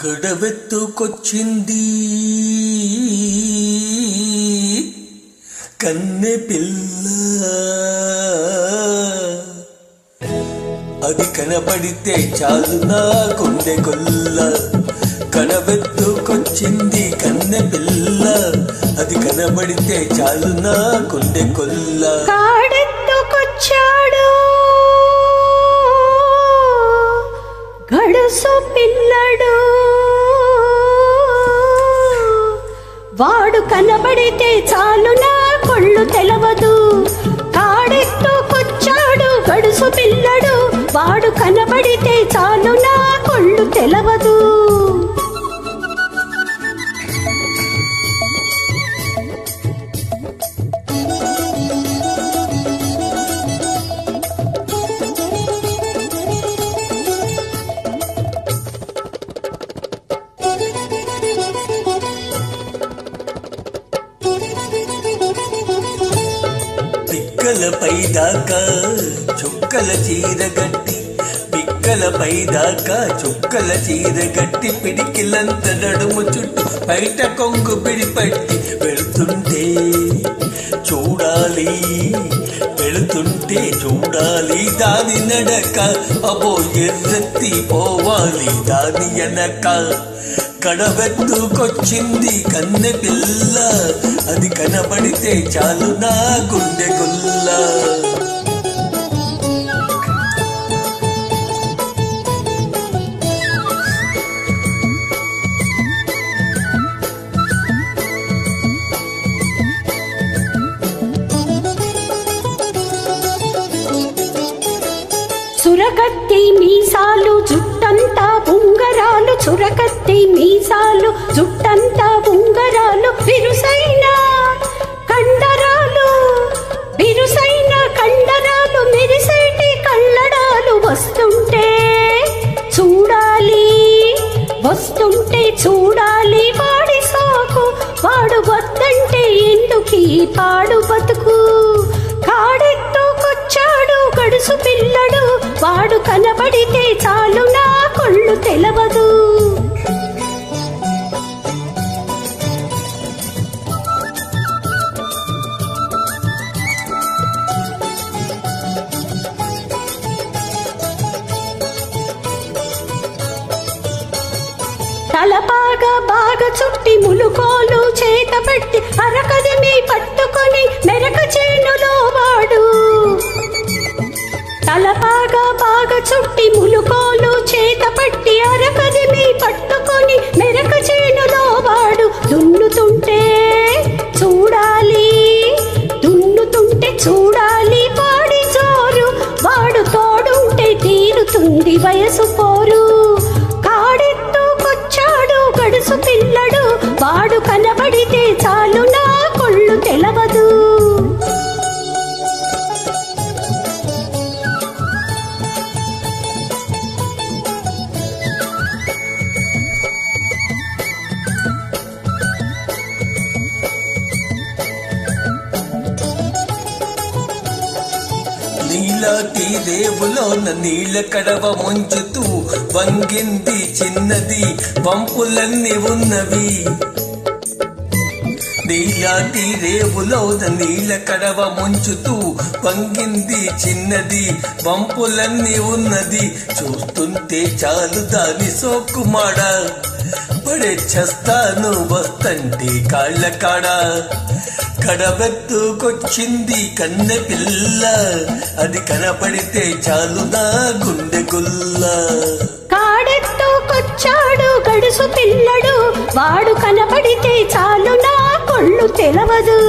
కడవెత్తుకొచ్చింది కన్నె పిల్ల, అది కనబడితే చాలు నా గుండె గొల్ల. కడవెత్తుకొచ్చింది కన్నె పిల్ల, అది కనబడితే చాలు నా గుండె గొల్ల. కాడెత్తుకొచ్చాడు గడుసు పిల్లడు, వాడు కనబడితే చాలు నా కొళ్ళు తెలవదు. కాడెత్తుకొచ్చాడు గడుసు పిల్లడు, వాడు కనబడితే చాలు నా కొళ్ళు తెలవదు. పిక్కలపై దాకా చుక్కల చీరగట్టి, పిక్కలపై దాకా చుక్కల చీరగట్టి, పిడికిలంత నడుము చుట్టూ బయట కొంగు పిడిపట్టి వెళుతుంటే చూడాలి, వెళుతుంటే చూడాలి దాని నడక. అబో ఎర్రెత్తి పోవాలి దాని వెనక. కడవెత్తుకొచ్చింది కన్నె పిల్ల, అది కనబడితే చాలు నా గుండె గొల్ల. సురకత్తి మీసాలు జుట్టంతా ఉంగరాలు, చురకత్తి మీసాలు జుట్టంతా ఉంగరాలు, బిరుసైన కండరాలు, బిరుసైన కండరాలు, మెరిసేటి కళ్ళడాలు. వస్తుంటే చూడాలి, వస్తుంటే చూడాలి వాడి సాకు, వాడు వద్దంటే ఎందుకీ పాడు బతుకు. కాడెత్తుకొచ్చాడు గడుసు పిల్లడు, వాడు కనబడితే చాలు నా కొళ్ళు తెలవదు. తలపాగా బాగా చుట్టి ములుకోలు చేత పెట్టి అరకదిమి పట్టుకొని మెరక చేనులో వాడు. తలపాగా బాగా చుట్టి ములుకోలు చేత పట్టి అరకదిమి పట్టుకొని మెరక చేనులో వాడు. దున్నుతుంటే చూడాలి, దున్నుతుంటే చూడాలి వాడి జోరు, వాడు తోడుంటే తీరుతుంది వయసు పోరు. కాడెత్తుకొచ్చాడు గడుసు పిల్లడు, వాడు కనబడితే చాలు నా కొళ్ళు తెలవదు. నీలాటి రేవులోన నీళ్ళ కడవ ముంచుతూ వంగింది చిన్నది, వంపులన్నీ ఉన్నవి. నీలాటి రేవులోన నీళ్ళ కడవ ముంచుతూ వంగింది చిన్నది, వంపులన్నీ ఉన్నది. చూస్తుంటే చాలు దాని సోకుమాడ, పడే చస్తాను వస్తంటే కాళ్ళ కాడ. కడవెత్తుకొచ్చింది కన్నె పిల్ల, అది కనపడితే చాలు నా గుండె గొల్ల. కాడెత్తుకొచ్చాడు గడుసు పిల్లడు, వాడు కనపడితే చాలు నా కొళ్ళు తెలవదు.